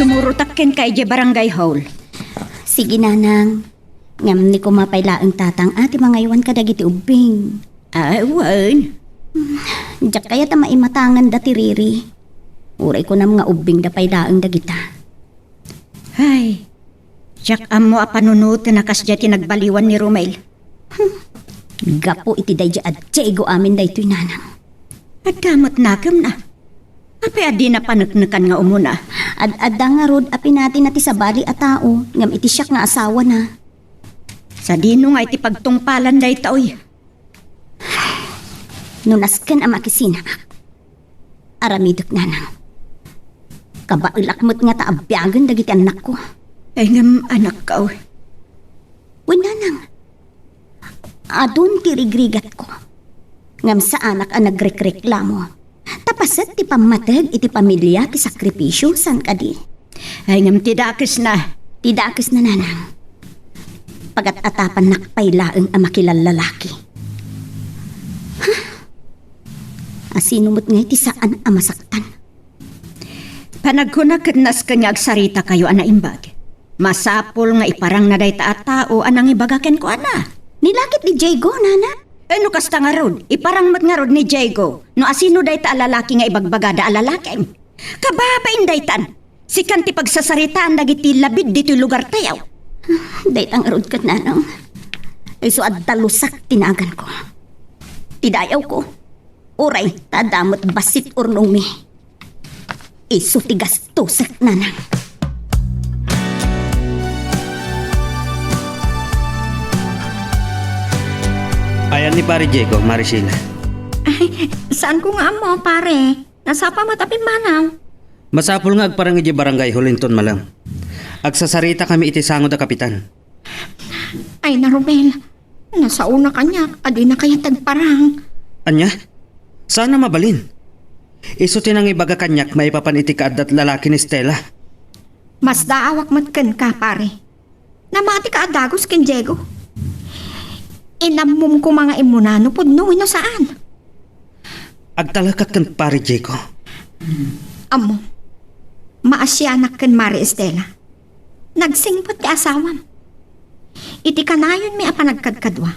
sumurutakken kay je barangay hall. Sige nanang. Ngam ni ko mapailaang tatang ati mga iwan ka dagiti ubing. Ay, wan. Diyak kaya ta maimatangan dati riri. Uray ko na mga ubing da pailaang dagita. Ay, siyak amo apanunutan na kasya tinagbaliwan ni Romel. Gapo iti dayja at Diego amin da ito'y nanang. At damot nakam na. Apay adi na panagnakan nga umuna. Ad-adda nga rod api natin nati sa bali a tao. Ngam iti siyak nga asawa na. Sa dino nga iti pagtungpalan da itaoy. Nunaskan ang makisina. Aramidok nanang. Kabailakmot nga taabyagan dagiti anak ko. Ay ngam anak ka oy. Uy nanang. Adun tirigrigat ko. Ngam sa anak ang nagrekreklamo. Tapasat ti pamatag iti pamilya ti sakripisyo san kadi. Ay ngam tidakis na. Tidakis na nanang. Pagat-atapan nakpailaeng ang makilalalaki. Asinumot nga iti saan ang masaktan. Panagkunakit nas kanyag sarita kayo ana imbag. Masapol nga iparang na dayta at tao anang ibagaken ko ana. Nilakit ni Diego, nana? No kasta nga rod, iparang mat nga rod ni Diego. No asino dayta alalaki nga ibagbagada alalaking. Kababain daytan. Sikan ti pagsasaritaan dagiti labid dito'y lugar tayaw. Dayt ang arod kat nanang. Iso at dalusak tinagan ko. Tidayaw ko. Uray, tadamot basit urnong mi. Iso tigas tusak nanang. Ayan ni pare Diego, Maricela. Ay, saan ko nga mo, pare? Nasa pa matapin manaw. Masapul nga agparang iti barangay Hulinton malang. Agsasarita kami iti sangod a kapitan. Ay, na Romel. Nasa una kanya, adi na kaya tagparang. Anya? Sana mabalin. Iso tinang ibaga kanyak maipapan iti kaadat lalaki ni Stella. Mas daawak matkan ka, pare. Namati ka adagos kin Diego. Inamum ko mga imunano pudno ino saan. Agtalakat kan pare Diego. Amo, maasyanak kan Mari Estela. Nagsingpot ti asawam. Iti kanayon mi apanagkadkadwa.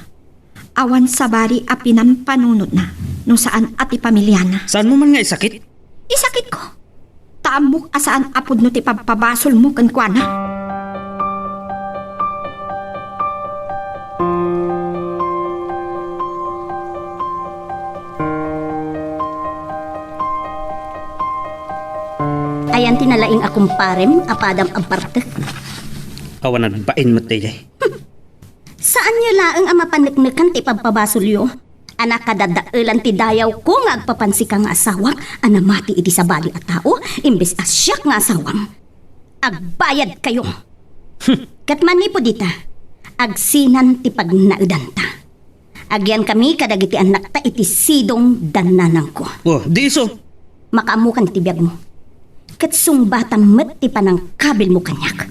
Awan sa bari a pinampanunod na no saan ati pamilyana. Saan mo man nga isakit? Isakit ko. Taamok asaan apod no ti pagpabasol mo kan kuana. Ayan tinalaing akong parem, apadam abartek. Awanan bain mo tayo. Saan niya laang ang mapaneknekan ti pagpabasulyo? Anak kadadailan ti dayaw ko nga agpapansi ka nga asawang anamati iti sa bali at tao, imbes asyak nga asawang. Agbayad kayo. Katmani po dita, agsinan ti pagnaudanta. Agyan kami kadagiti anak ta iti sidong dananang ko. Oh, di iso. Makaamukan ti biyag mo. Katsung bata met ti panang kabil mo kanyak.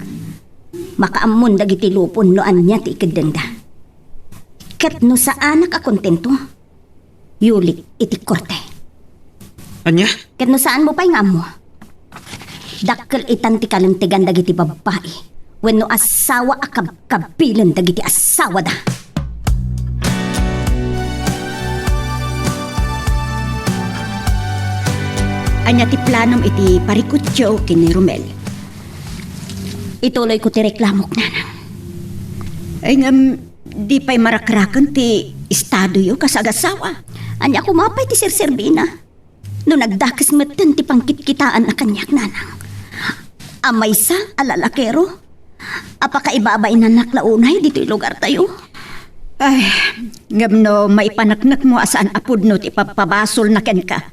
Makaamon dagiti lupon no anya ti ikadenda. Ket no sa anak a kontento, yulik iti korte. Anya? Ket no saan mo pa'y nga mo? Dakkel itan ti kalintigan dagiti babae. Wenno asawa a kabkabilan dagiti asawa da. Anya ti planom iti parikutyo kini Romel. Ituloy ko ti reklamok nanang. Ay ngam, di pa'y marakrakan ti estado yo kasagasawa. Anya kumapay ti Sir Servina. No nagdakas metten ti pangkitkitaan na kanyak nanang. Amay sa alalakero. Apakaibabay na naklaunay dito'y lugar tayo. Ay, ngam no maipanaknak mo asaan apod no ti papabasol na ken ka.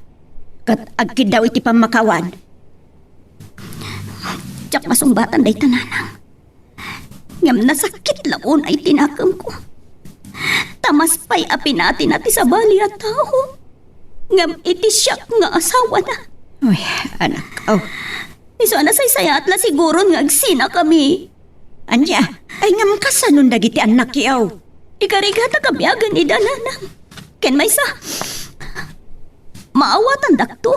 Kat agkid daw iti pamakawan. Tsak masumbatan day tananang. Ngam nasakit laon ay tinakam ko. Tamas pa'y apinatin natin sa bali at tao. Ngam iti siyak nga asawa na. Uy, anak, oh. Iso na saysaya atla siguro nga agsina kami. Anya, ay ngam kasanon dagiti anak yaw. Ikarigata kabiagan ni dananang. Ken may sa... Maawatan dakto.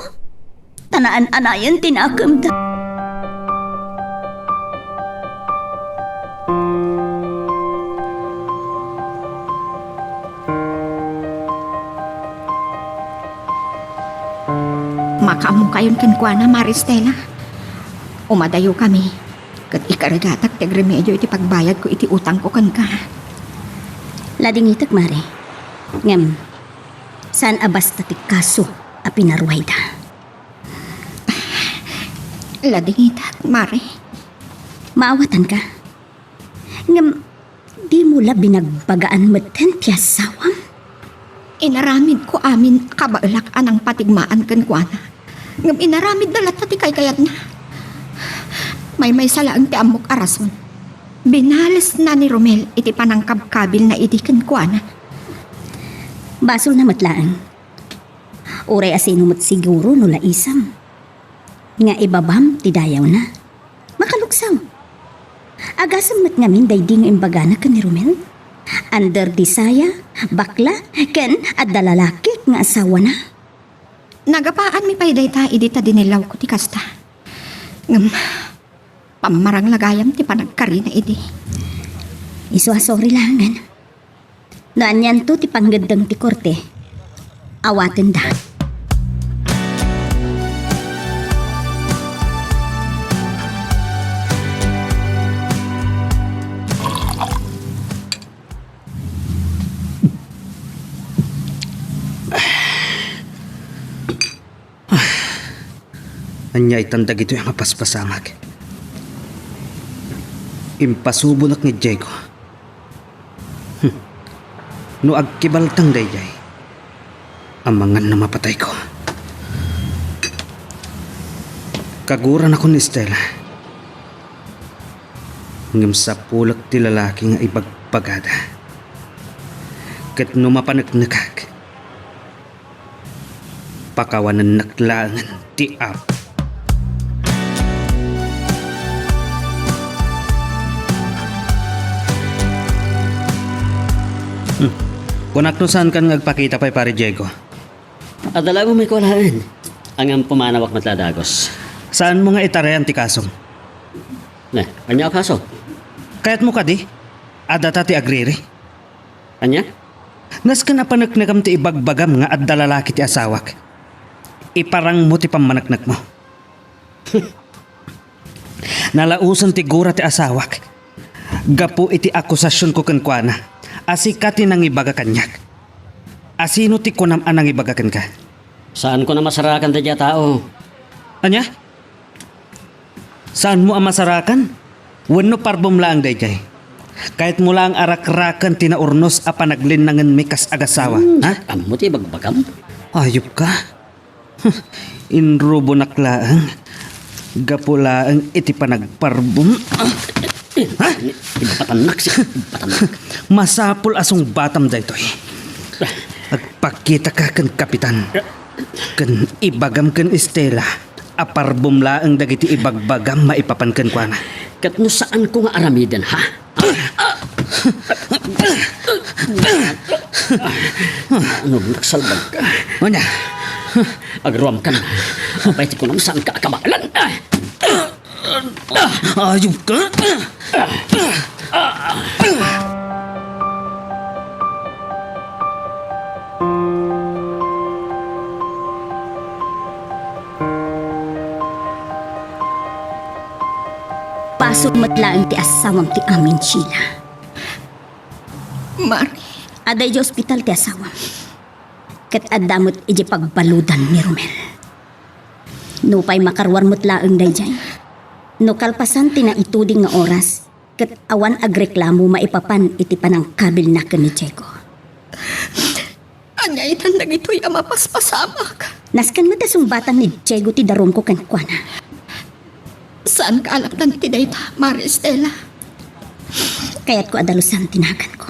Tanaan anayan tinakam da. Makaamong kayon kan kuana, Maristela. Umadayo kami. Kat ikaragatak tag remedyo iti pagbayad ko iti utang ko kan ka. Lading itak, Mare. Ngem, saan abas tatik kaso a pinaruhay da? Ladingitat, Mare. Maawatan ka. Ngem, di mo la binagbagaan meten ti asawam? Inaramid ko amin kabaalakan ang patigmaan kan kuana. Ngam inaramid na lahat ti kayat na. May salaang ti amok arason. Binalas na ni Romel iti panangkabkabil na iti kan kuana. Basol na matlaan. Uray asinumot siguro no laisam. Nga ibabam ti dayaw na. Makaluksaw. Agasam mat ngamin daydi nga imbagana ka ni Romel. Under disaya, bakla, ken at dalalaki nga asawa na. Nagapaan mi pa'y dayta idita dinilaw ko ti kasta. Ngam, pamarang lagayam ti panagkari na idi. Isuasori langan. Naanyan to ti panggandang ti korte. Awaten da. Anya itandag ito yung mapaspasamag. Impasubulak ni Diego. No agkibaltang dayjay. Amangan na mapatay ko. Kaguran ako ni Stella. Ngam sa pulak ti lalaki nga ibagbagada. Kat no mapanagnakag. Pakawanan naklangan ti ap. Kunak no saan kan ngagpakita pa'y pare Diego? Adala mo may kulaan. Ang ang pumanawak matladagos. Saan mo nga itarayan ti kasong? Ne, kanya ako kaso. Kaya't mo ka di? Adata ti agriri? Kanya? Nas ka na panaknakam ti ibagbagam nga at dalalaki ti asawak. Iparang mo ti pamanaknak mo. Nalausan ti gura ti asawak. Gapu iti akusasyon ko kankwana. Asikati nang ibaga kanyak. Asino ti kunam anang ibagakan ka? Saan ko na masarakan dadya tao? Anya? Saan mo ang masarakan? Wano parbom lang dayjay. Kahit mula ang arakrakan tinaurnos a panaglinangan mikas agasawa. Ha? Amo ti bagbagam? Ayop ka. Inrubo naklaang. Gapulaang iti panagparbom. Ha? Ibatanak siya. Ibatanak. Masapul asong batam daytoy. Agpakita ka kan kapitan. Kan ibagam kan Estela. Aparbom laang dagiti ibagbagam maipapan kan kuana. Kat no saan ko nga aramidan, ha? Ano, nagsalbag ka. Onya. Agruam ka na. Apay ti ko naman saan ka akabalan. Ayop ka. Pasok matlaan ti asawam ti amin Sheila. Mare, Aday di ospital ti asawam. Kat adamot iji pagbaludan ni Romel. Nupay makarwar mutlaang dayjay. No kalpasan tina ituding nga oras. Kat awan agreklamo maipapan iti panang kabil na ni Diego. anya itandag ito'y amapaspasamak. Naskan mo ta sumbatan ni Diego ti darom ko kan kuana. Saan ka alaptan ti dayta, Maristela? Kaya't ko adalusan tinagan ko.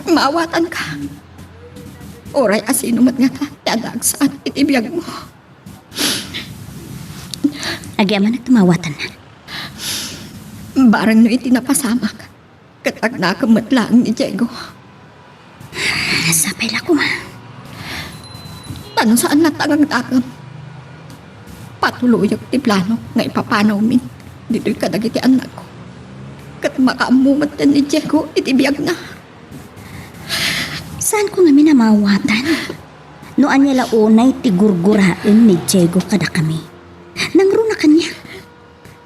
Maawatan ka. Oray asinumat nga ta, tiadag saan itibiyag mo. Agyaman at tumawatan na. Barang no itinapasamak. Katag nakamatlaang ni Diego. Nasapay la ko ma. Tanong saan natangang-tagam. Patuluyok ti plano nga ipapanaw min. Dito'y kadagiti anak ko. Kat makaamumat na ni Diego, itibiyag na. Saan ko nga minamawatan? Noan niya launay tigurgurain ni Diego kada kami. Nangro na kanya.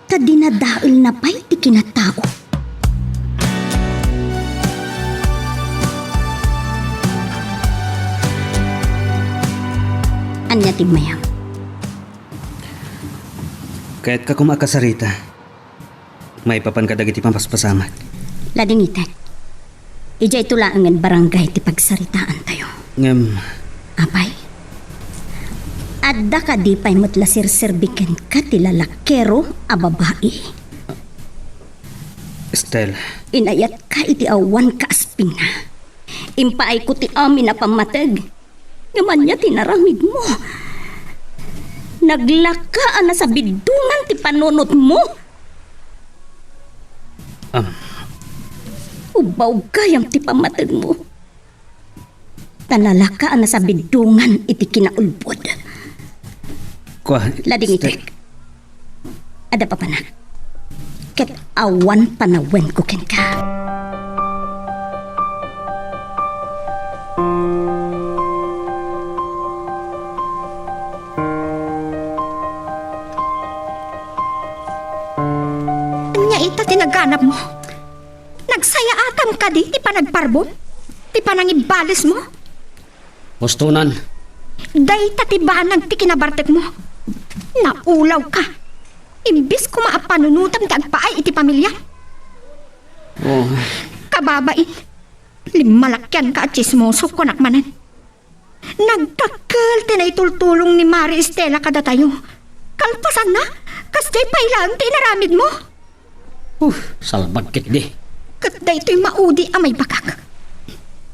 Ta dinadail na pa'y ti kinatao. Anya ti mayam. Kahit ka kumakasarita, may papan ka dagiti pampaspasamat. Lading itek. Ija ito laangan barangay ti pagsaritaan tayo. Ngam, Apay. Adda ka di pa'y matla sirserbiken ka ti lalakero a babae. Estelle, Inayat ka iti awan ka aspina. Impaay ko ti amin na pamatag. Gaman niya tinaramid mo. Naglakaan na sa bidungan ti panunot mo. Ubaw kayang ti pamatag mo. Tanalakaan na sa bidungan iti kinaulbod. Lading itik. Ada pa panak. Ket awan panawen ko ken ka. Anya ita tinaganap mo? Nagsaya atam ka di pa nagparbon? Ti pa nangibalis mo? Hustunan. Dayta ti banag ti kinabartek mo. Naulaw ka. Imbis ko maapanunutam ti agpaay iti pamilya. Oh, Kababain. Limalakyan ka at chismoso ko nakmanan. Nagtakal tinaitultulong ni Mari Estela kada tayo. Kalpasan na. Kasday pailang tinaramid mo. salbagkit di. Kat da ito'y maudi amay bakak.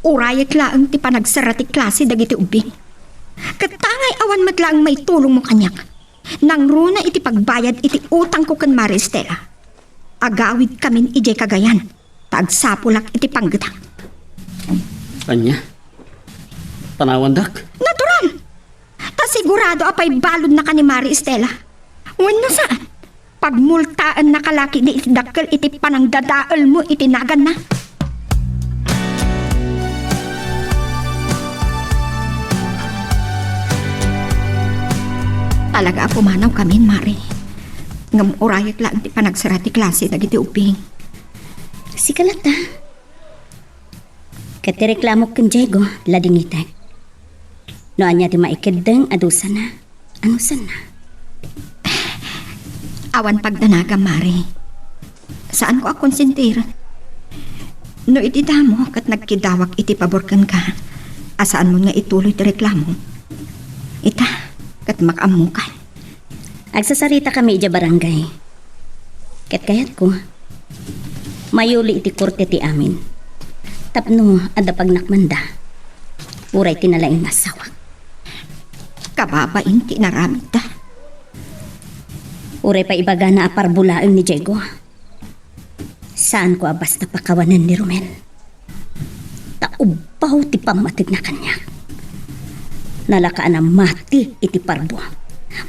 Urayat laang ti panagsarati klase dagiti ubing. Katangay awan madlaang may tulong mo kanyak. Nang runa iti pagbayad iti utang ko kan Mari Estela. Agawid kamin ijay kagayan. Tagsapulak iti panggatang. Anya? Tanawan dak? Natural! Ta sigurado apay balod na ka ni Mari Estela. Wano saan? Pagmultaan na kalaki ni iti dakkel iti panangdadaal mo itinagan na. Talaga pumanaw kami, Mari. Ngam urayag lang ti panagsarati klase dagiti uping. Si kalata. Katireklamo ken Diego, lading itek. No anya ti maikideng adusa na. Ano sana? Awan pagdanaga, Mari. Saan ko akong sintiran? No iti damo kat nagkidawak iti paborkan ka. Asaan mo nga ituloy ti reklamo? Ita, kat makamukan. Agsasarita kami ija barangay. Ket kayat ko. Mayuli iti korte ti amin. Tapno adda pagnakmanda. Uray tinalaing nasawak. Kababain tinaramid ta. Uray pa ibaga na aparbulaang ni Diego. Saan ko abas na pakawanan ni Romel? Taubaw ti pamatig na kanya. Nalakaan na mati iti parbo.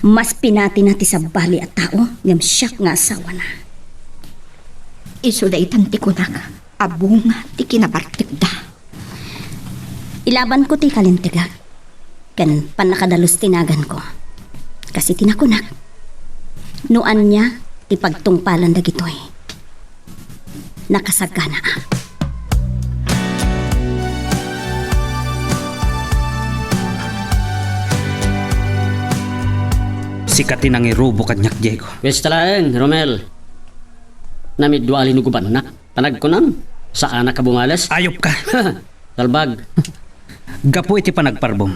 Mas pinati na ti sa bali at tao ngam siyak nga asawa na. Iso da itanti ko na abunga ti kinabartik da. Ilaban ko ti kalintigag. Kan panakadalos tinagan ko. Kasi tinakunak. Nuan niya ti pagtungpalan dagitoy. Nakasagana. sikatin ang irubo kanyak, Diego. Wes talaeng, Romel. Namidwali no guban na. Tanag ko nam. Saan na kabungalas? Ayop ka. Talbag. Gapo iti panagparbom.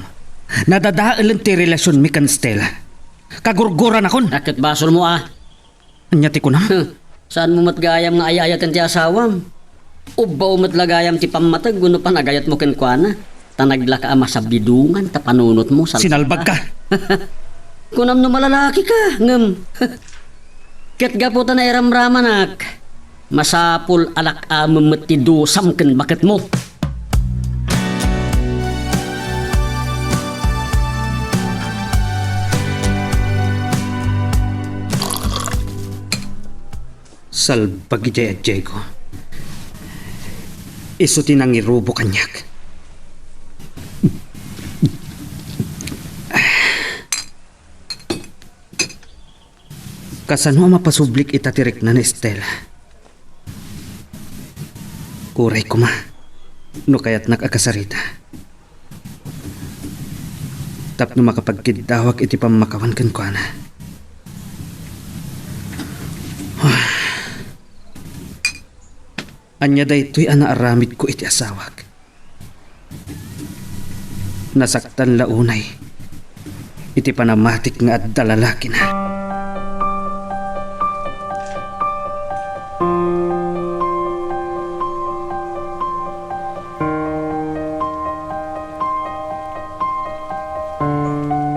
Nadadaalan ti relasyon mi kan Stella. Kagurguran akon. Akit basol mo ah. Anyati ko na. Saan mo matgayam nga ayayatan ti asawam? Ubaw matlagayam ti pamatag guno panagayat mo kenkwana. Tanagla ka ama sa bidungan ta panunot mo sa Sinalbag ka. Kunam no malalaki ka, ngem. Ket gaputan na iramraman ak. Masapul alak amem ti dosam ken bakit mo. Salbag iti Diego. Iso tinang irubo kanyak. Kasano ang mapasublik itatirik na ni Estela? Kuray ko ma. No kaya't nakakasarita. Tapno makapagkidawak iti pamakawan kan ko na. Anya daytoy anaaramid ko iti asawak. Nasaktan launay. Iti panamatik nga at dalalaki na.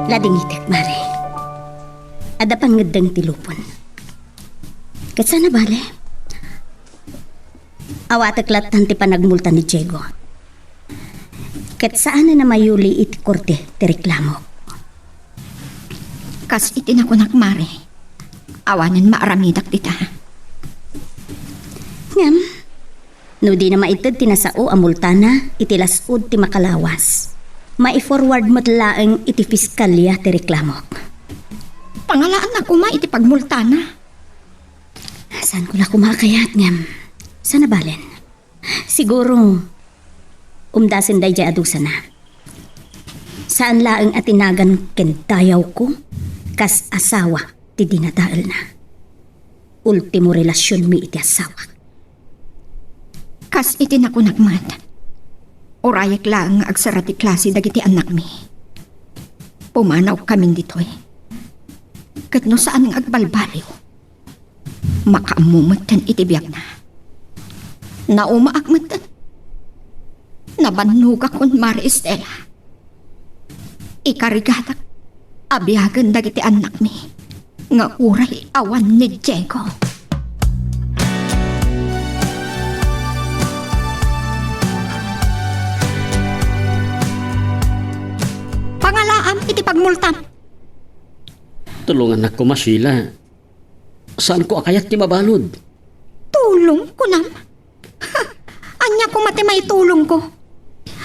Lading itek, Mare. Adapan ngedeng tilupon. Kat sana bale? Awatek latan ti panagmulta ni Diego. Kat saan na mayuli iti korte ti reklamo. Kas itinakunak, Mare. Awanan maaramidak dita. Ngam, no di na maitid tinasao amultana iti lasud ti makalawas. Mai-forward mo't laeng iti fiskalya ti reklamo. Pangalaan na kuma iti pagmultana. Saan ko na kumakayat ngam? Sana balen? Siguro, umdasin day jay adusa na. Saan laeng atinagan kentayaw ko, kas asawa ti dinadaal na. Ultimo relasyon mi iti asawa. Kas itinakunak, mat. Orayak lang agsarati klase dagiti anak mi. Pumanaw kaming ditoy. Kat no saan nga agbalbaliw. Makaamumatan itibiyag na. Naumaakmatan. Nabannuga kon Mari Estela. Ikarigatak. Abiyagan dagiti anak mi. Nga uray awan ni Diego. Pangalaam iti pagmultan. Tulungan na ko, Sheila. Saan ko akayat ti mabalod? Tulong ko nam. Anya ko mati may tulong ko.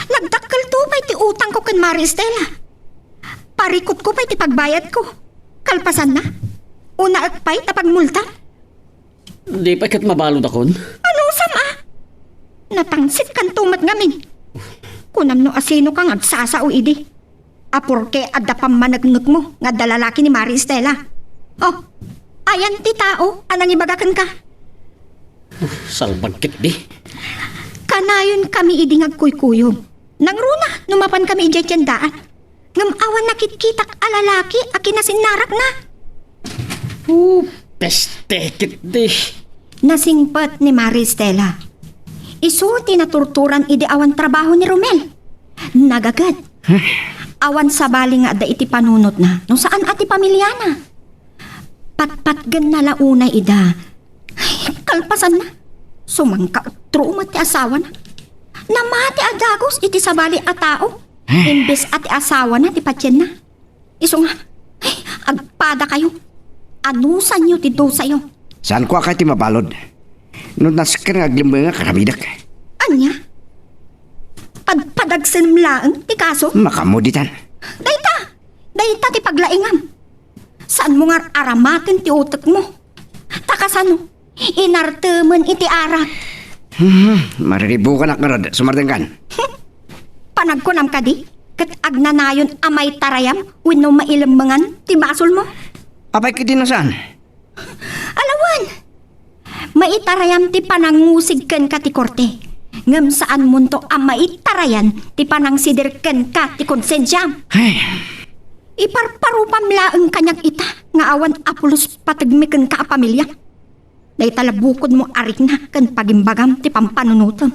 Nagdakkel to pa iti utang ko kan Mari Estela. Parikot ko pa iti pagbayad ko. Kalpasan na. Una at pa'y tapagmultan. Di pa kat mabalod akon? Anong sama? Natangsit kan tumat ngamin. Kunam no asino kang agsasao idi. Apurke adda pamanagnuk mo nga dalalaki ni Mari Estela. Oh, ayan ti tao, anang ibagakan ka. Salbagkit di. Kanayon kami idi ngagkuykuyog. Nangruna, numapan kami ijay tiyandaan. Ngam awan nakitkitak alalaki, akinasinarak na. Pestekit di. Nasingpat ni Mari Estela. Isulti na torturan idi awan trabaho ni Romel. Nagagad. Awan sa bali nga da iti panunot na. No saan ati pamilya na? Patpatgan na launay ida. Ay, kalpasan na. Sumangka trumat ti asawa na. Namati adagos iti sabali a tao. Imbes ati asawa na ti patyen na. Iso nga. Ay, agpada kayo. Anusan nyo ti do sa'yo? Saan ko akay ti mabalod? Nung naskar nga glimbang nga karamidak. Anya? Padagsan mlaang ti kaso? Makamuditan. Dayta ti paglaingam. Saan mo nga aramatin ti utak mo? Takasano? Inartemen iti arat. Mariribu ka nakarod, sumartang kan. Panagkunam ka di? Kat agnanayon amay tarayam wenno mailembangan ti basol mo? Apay kiti na saan? Alawan! Maitarayam ti panangusig ken ka ti korte. Ngem saan munto ang maitarayan ti panangsidirken ka ti konsensyam. Ay, Iparparupam laeng kanyag ita nga awan apulos patagmiken ka a pamilya. Day talabukod mo arik na ken pagimbagam ti pampanunutom.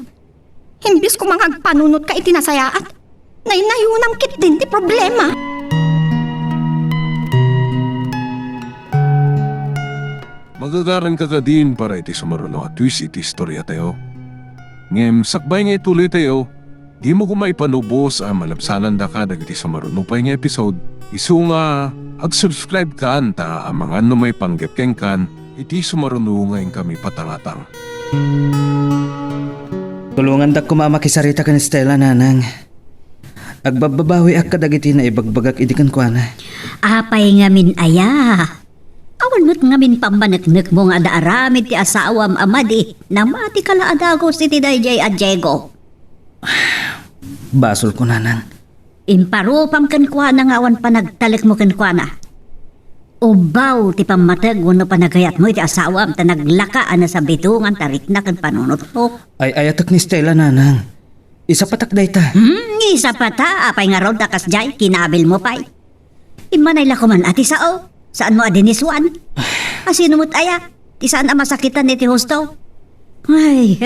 Himbis ko mga agpanunot ka iti nasayaat. Naynayunam kit din ti problema. Magagaran ka din para iti sumaruno at twist iti istorya tayo. Ngem sakbay nga ituloy tayo, di mo kumaipanubos ang malabsanan da ka dagiti sumaruno pa nga episode. Isu nga, ag-subscribe ka ta ang mga may panggapkeng kan, iti sumaruno ngayon kami patangatang. Tulungan da kumamakisarita kan Estela nanang. Agbababawi ak kadagiti na ibagbagak idikan ko na. Apay nga min aya. Awan Unot nga min pambanagnak mo nga daaramid ti asawam amadi na mati kalaadago si ti Dayjay at Diego. Basol ko nanang. Imparupam kan kwa na nga awan panagtalik mo kan kwa na. Ubaw ti pamatag wano panagayat mo iti asawam ta naglakaan na sa bitungan tarik na kan panunot mo. Ay ayatak ni Stella nanang. Isa patak dayta. Isa pa ta, apay nga rod takas jay, kinabil mo pa'y. Imanay la ko man ati sao, saan mo adiniswan? Asino mo't aya, ti saan ang masakitan iti husto? Ay,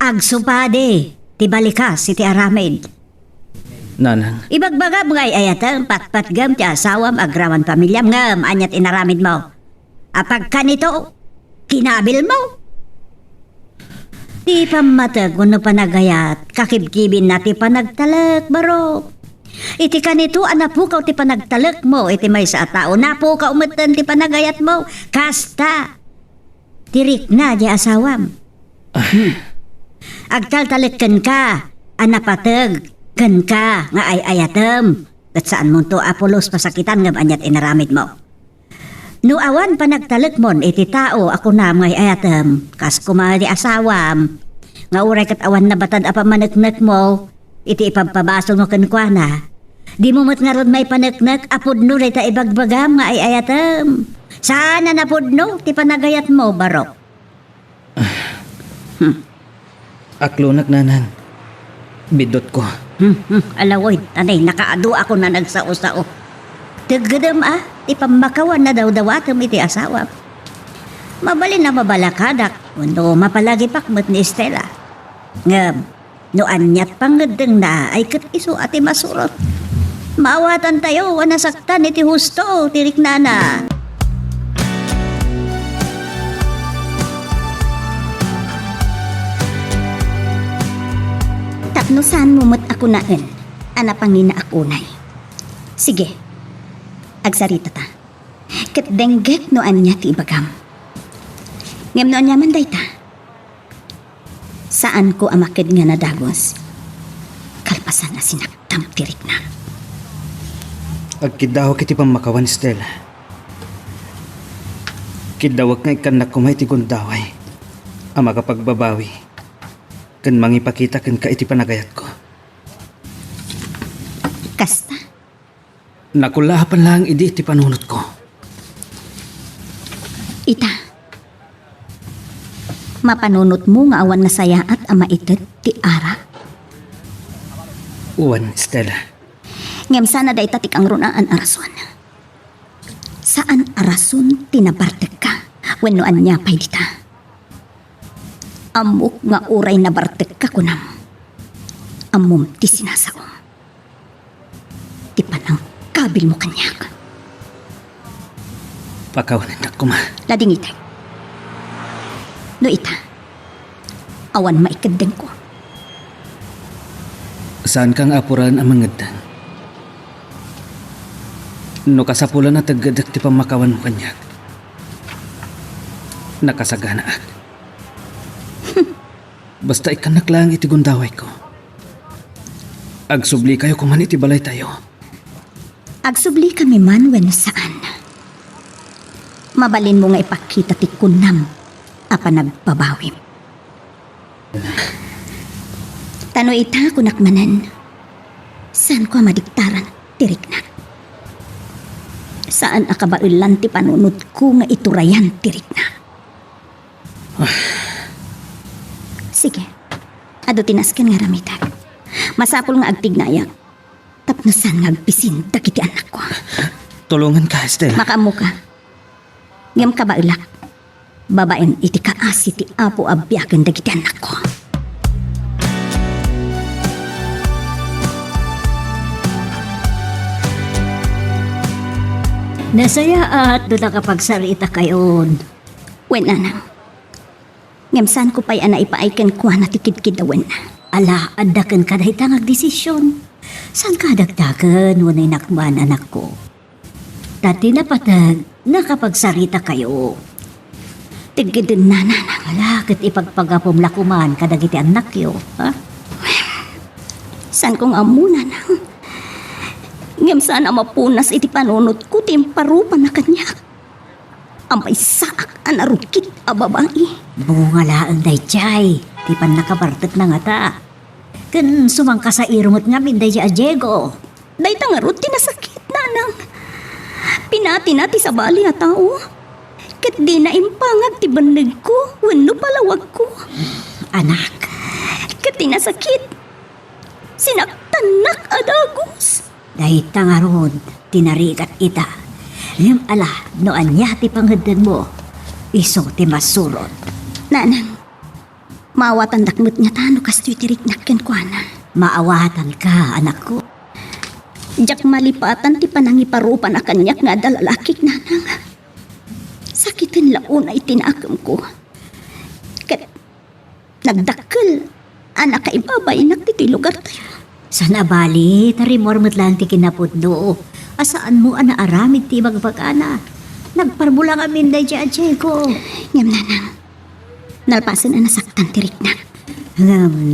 agso pa de, ti balikas iti aramid. Nanang, Ibagbaga mga ayatan, patpatgam ti asawam agraman pamilyam ngam, anyat inaramid mo. Apag ka nito, kinabil mo. Di pamatag wano panagayat, kakibkibin na ti panagtalak, baro. Iti kanito, anapukaw ti panagtalak mo, iti may sa tao, napukaw umatan ti panagayat mo, kasta. Tirik na di asawam. Agtaltalikan ka, anapatag, kan ka, nga ay ayatem. At saan mo to Apolos pasakitan ngam anyat inaramid mo. No awan panagtalak mon iti tao ako na ngay ayatem, kas kuma di asawam. Nga uray kat awan na batad apa manaknak mo, iti ipagpabasol mo kankwana. Di mo mat nga rod may panaknak, apod no ray ta ibagbagam nga ay ayatem. Sana napod no, ti panagayat mo, barok. aklonak nanang. Bidot ko. Alawoy, tanay, nakaado ako na nagsao-sao. Tagadam ipamakawan na daw dawatam iti asawa. Mabalin na mabalakadak, wano mapalagi pakmat ni Estela. Ngam, no anyat pangadang na ay kat iso ati masurot. Maawatan tayo, wanasaktan iti husto, tirik nana. Tapnosan mumot ako naan, anapangina akunay. Sige, agsarita ta. Katdenggek no anya ti ibagam. Ngem no anya man dayta. Saan ko amakid nga nadagos? Kalpasan na sinaktam tirik na. Agkidaw kiti pamakawan Stella. Kidawag nga ikanak kumay ti gundaway. Ang makapagbabawi. Kan mangipakita kan ka iti panagayat ko. Kasta, Nakulahapan lang idi iti panunot ko. ita. Mapanunot mo nga awan na saya at ama itet ti ara. Uwan, Stella. Ngem sana dayta ti kang runaan arason. Saan arason tinabartek ka? Wenno anya pay dita. Amok nga uray na bartek ka kunam. Amom ti sinasaom. Ti panang kabil mo kanyak. Pakawanan na kuma. Lading itek. No ita. Awan maikadeng ko. Saan kang apuran ang mangadang? No kasapulan na tagadak ti pamakawan mo kanyak. Nakasagana ak. Basta ikanak lang iti gundaway ko. Agsubli kayo kuman iti balay tayo. Agsubli kami man when saan. Mabalin mo nga ipakita ti kunam apa nagpabawim. Tano ita kunakmanan. Saan ko madiktaran tirik na. Saan akabailan ti panunod ko nga iturayan tirik na. Sige, ado tinaskan nga ramitan. Masapol nga agtignayak. Tapnosan nga agpisin dagiti anak ko. Tulungan ka, Estela. Makamu ka. Ngam ka ba ilak? Babaen iti kaasi ti apo abyagan dagiti anak ko. Nasaya at doon nakapagsarita kayon. Wen anang. Ngam saan ko pa'y ana ipaaikan ko na tikid-kid awen. Ala, adakan ka dahil tangag desisyon. Saan ka dagdagan, wanay nakman anak ko? Dati na patag, nakapagsarita kayo. Tigidin na nanang. Ala, kat ipagpagapom lakuman kadagiti anak yo, ha? Saan kong amuna nang. Ngam saan ang mapunas iti panunot ko timparupan na kanya. Ampay saak anarukit a babae. Bunga laang dayjay. Di pa nakabartat na nga ta. Kan sumangka sa irungot nga min dayjay a Diego. Day tangarot tinasakit nanang. Pinati nati sa bali a tao. Ket di na impangag ti bandag ko, wenno palawag ko. Anak, Ket tinasakit. Sinaktan nak adagos. dahil tangarod, tinarikat ita. Ngam ala, no anya ti panghadan mo. Iso ti masurot. Nanang, mawatan dakmet nga tano kas tirik nakken ko ana. Maawatan ka, anak ko. Jak malipatan ti panangiparupan a kanyak nga dalalakik nanang. Sakitin laon ay tinakam ko. Ket nagdakkel anak kaibabay nagtiti lugar tayo. Sana bali, tarimor mo't lang ti kinapudno. Asaan mo ana aramid ti magpagana. Nagparbulang amin day dyan, Diego. Ngam nanang, nalpasan na nasaktan tirik na.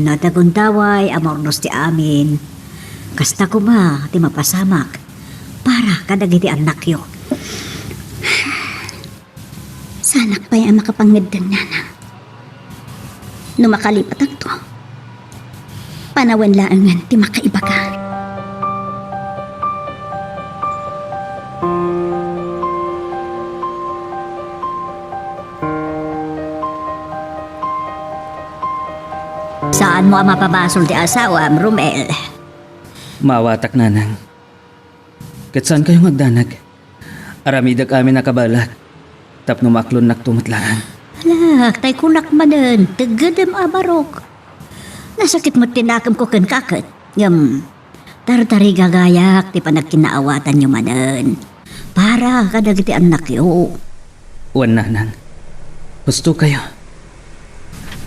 Natagundaway, amornos ti amin. Kasta ko ma, ti mapasamak. Para kadagiti anak yo. Sanak pa'y ang makapangedang nanang. No makalipat agto, panawan laangan ti makaiba ka. Saan mo ang mapabasol ti asawa, Romel? Mawatak nanang. Kat saan kayo magdanag? Aramidag amin nakabalak. Tapno maklon naktumatlaan. Alak, tay kunak manen, tagadam abarok. Nasakit mo tinakam ko kan kakot. Tartari gagayak, ti panagkinaawatan nyo manen. Para kadagiti anak yo. Wan nanang. Gusto kayo.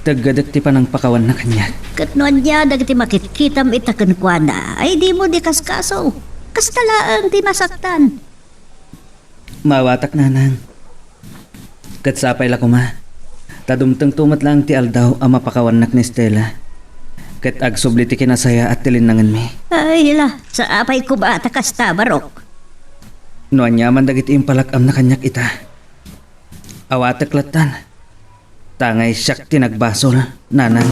Tagadak ti panang pakawan na kanya. Katnoan niya, dagiti makitkitam itakan kwa na, ay di mo di kaskaso. Kastalaan ti masaktan. Mawatak nanang. Kat sapay la kuma. Tadumtang tumat lang ti aldaw ang mapakawan nak ni Stella. Kat agsubli ti kinasaya at tilinangan mi. Ay la, sa apay ko ba takasta barok? Noan niya man dagiti impalakam na kanyak ita. Awatak latan. Tangay siyak tinagbasol, nanang.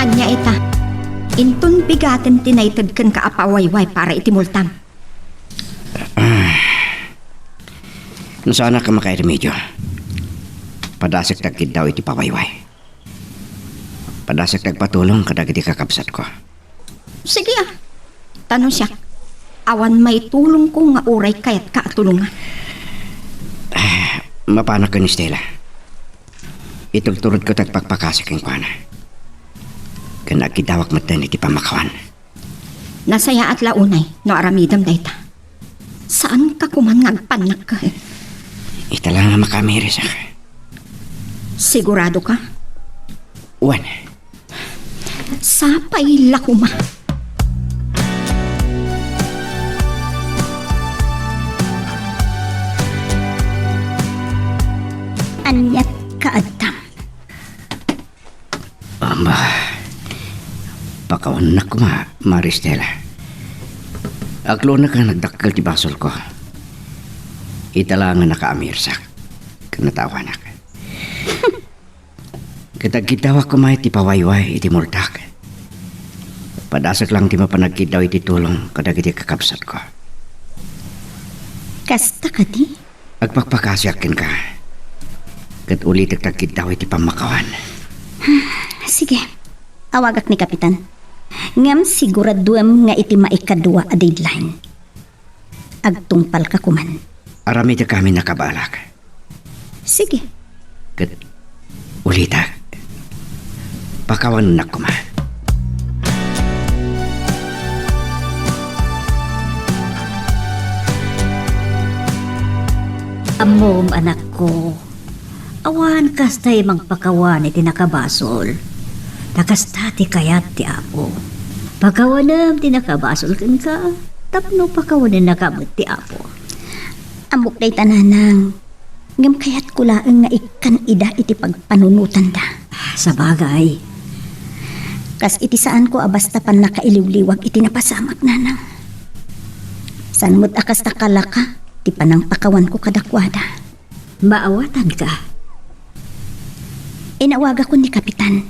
Anya ita. Intun bigaten tinaytad kan kaapawayway para itimultam. Nasana ka makairemedyo. Padasag tagkid daw iti pawayway. Padasag tagpatulong kadag iti kakabsat ko. Sige ah. Tanong siya. Awan may tulong ko nga uray kayat kaatulungan. Mapanak ka ni Stella. Itulturod ko tagpagpakasik ang pana. Kanagkidawak matan iti pamakawan. Nasaya at launay no aramidam dayta. Saan ka kuman ngagpanak ka? Ita lang nga makamiris ako. Sigurado ka? Wan, Sapay lakuma. Anyat kaadam. Amba, pakawan na ko Maristela. Aglo na ka nagdakkel ti basol ko. Italangan nakaamirsak. Kanatawa na ka. Kitagkitawa ko ti pawayway iti multak. Padasak lang ti mapanagkitaw iti tulong kadag iti kakabsat ko. Kasta ka di? Agpagpakasyakin ka. Kat ulit tagkitaw iti pamakawan. Sige, awagak ni Kapitan. Ngam siguraduam nga iti maikadua a deadline. Agtungpal ka kuman. Arami na kami nakabalak. Sige. Kat ulita. Pakawan na kuma. Amom, anak ko. Awan kastay magpakawan iti nakabasol. Nakasta ti kayat ti apo. Pakawanam ti nakabasol kan ka. Tapno pakawanan nakamot ti apo. Amok day tananang. Ngam kayat kulaang nga ikan ida iti pagpanunutan da. Sa bagay. Kas iti saan ko abasta pan nakailiwliwag iti napasamak nanang. San mo't akas takalaka, ti panang pakawan ko kadakwada. Maawatan ka. Inawaga ko ni Kapitan.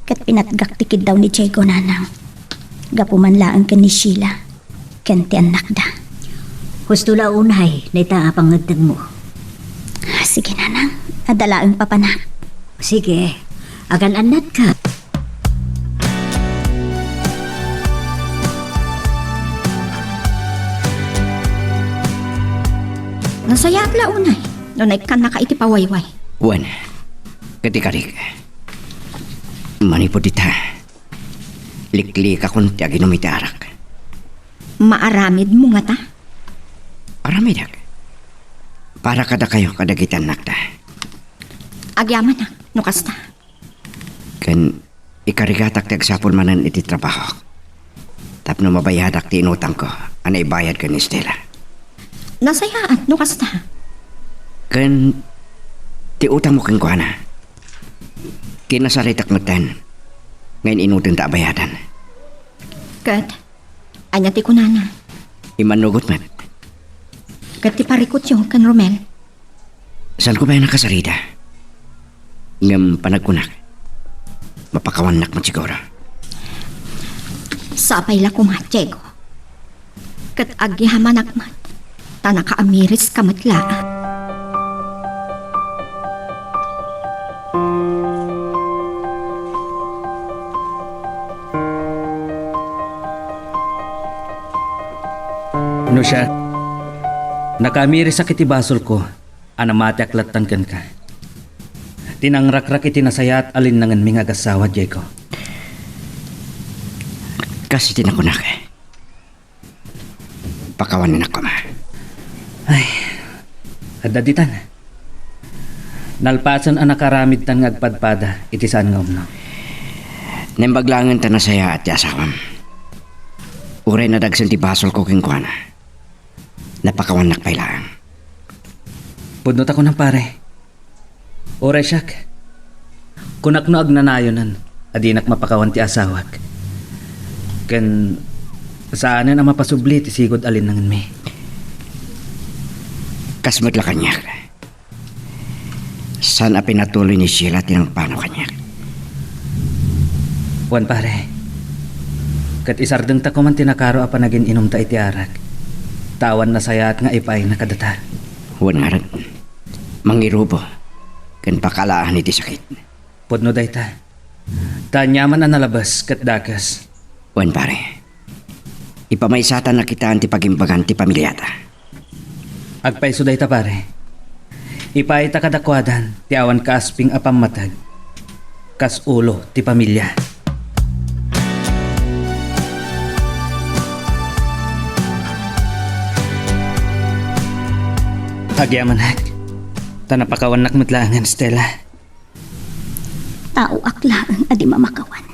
Kat pinatgak tikid daw ni Diego nanang. Gapuman laang ka ni Sheila. Kenti anak da. Husto la unay, naita pangagdag mo. Sige nanang, adalaang papanak. Sige, agan anat ka. Nasaya at launay. Nunay ka naka iti pawayway. Wan, katikarik. Manipod ita. Liklik akong ti aginom iti arak. Maaramid mo nga ta. Aramidak. Para kada kayo kadagitan nakta. Agyaman na, nukas ta. Kan ikarigatak ti agsapon manan iti trabaho. Tapno mabayadak ti inutang ko. Anay bayad ka ni Stella. Nasaya at nukas ta. Kan ti utang mo kang kuhana. Kinasaritak ngatan. Ngayon inutang ta bayadan. Kat, anya ti kunana. Imanugot man. Kat ti parikot yung kan Romel. Saan ko ba yung nakasarita? Ngam panagkunak. Mapakawanak mo siguro. Sapay la kumat, Diego. Kat agyaman akmat. Tanaka amiris kamatla. No siya, nakamiri sa kitibasol ko, anamati aklatan kan ka. Tinangrakrak iti nasaya at alin nangan ming agasawa, Diego. Kasi tinakunak. Pakawanan ako ma. Ay, adaditan. Nalpasan ang nakaramid tan ngagpadpada, iti saan nga umno. Nembaglangan ta na saya at yasawam. Uray na dagsan ti basol ko kingkwana. Napakawanak pailaan. Pudnot ako ng pare. Oray siyak. Kunak no agnanayonan, adinak mapakawan ti asawak. Ken saanan ang mapasubli ti sigod alin nangan mi. Kasmat la kanyak. Saan a pinatuloy ni Sheila tinang pano kanyak. Wan pare. Kat isardeng ta ko man tinakaro apa naging inom ta iti arak. Tawan na sayat nga ipay nakadata. Wan nga rin. Mangirubo. Kan pakalaan iti sakit. Pudno day ta. Tanyaman na nalabas kat dakas. Wan pare. Ipamaysatan na kita ti pagimbagan ti pamilyata. Agpaiso day ta pare. Ipay ta kadakwadan ti awan kaasping apam matag. Kas ulo ti pamilya. Agyamanag. Tanapakawanak matlangan, Stella. Tao aklaang adi mamakawan.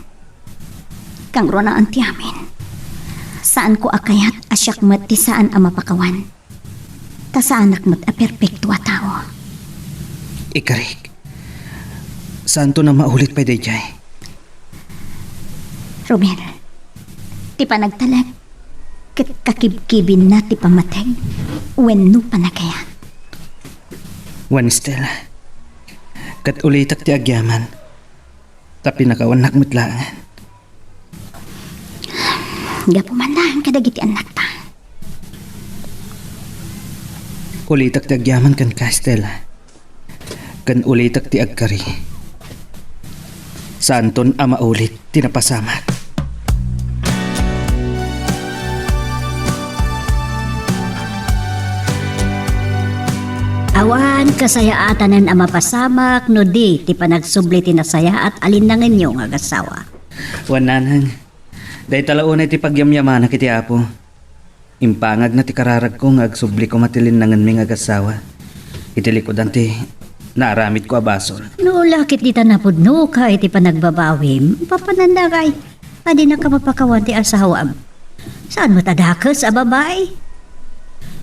Kang rona ang tiyamin. Saan ko akayat asyak mat ti saan ang mapakawan. Ta saan akmat a perpekto a tao. Ikarik. Saan to na maulit pa day jay? Romel, ti panagtalag. Kat kakibkibin na ti pamateg. Wenno panagayat. Wan Stella. Kat ulitak ti agyaman. Tapi nakawanak matlangan. Gapumandahan kadagiti anak ta. Ulitak ti agyaman kan ka, Stella. Kan ulitak ti agkari. Santon ama ulit tinapasamat. Awan kasayaatanan ang mapasamak no di ti panagsubli ti nasaya at alinangan nyo nga agasawa. Wananang. Day talaunay ti pagyamyamana kiti apo. Impangag na ti kararag ko nga agsubli ko matilin nangan ming agasawa. Itilikodan ti naaramid ko abasol. No lakit di tanapudno ka iti panagbabawim, papanandagay. Adi na ka mapakawan ti asawam. Saan mo tadakas a babay?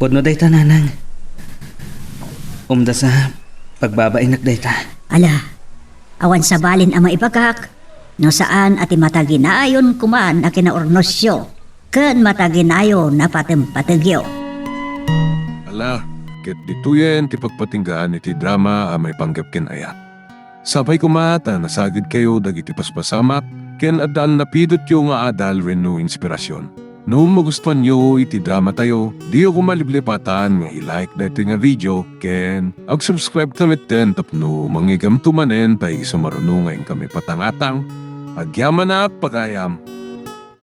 Pudno day tananang. Umda sa pagbabainak day ta. Ala, awan sa balin ang maipagkak. No saan ati mataginayon kuman na kinaornosyo, ken mataginayon na patempatagyo. Ala, ket dituyen ti pagpatinggaan iti drama a may panggap ken aya. Sabay kumata nasagid kayo dagiti paspasamak ken adal napidot yo nga adal renno inspirasyon. No magustuhan nyo iti drama tayo, di ako maliblipatan nga i-like dito nga video ken ag-subscribe kami ten tapno mangigam tumanen tayo sumarunungan kami patangatang agyaman na pagayam.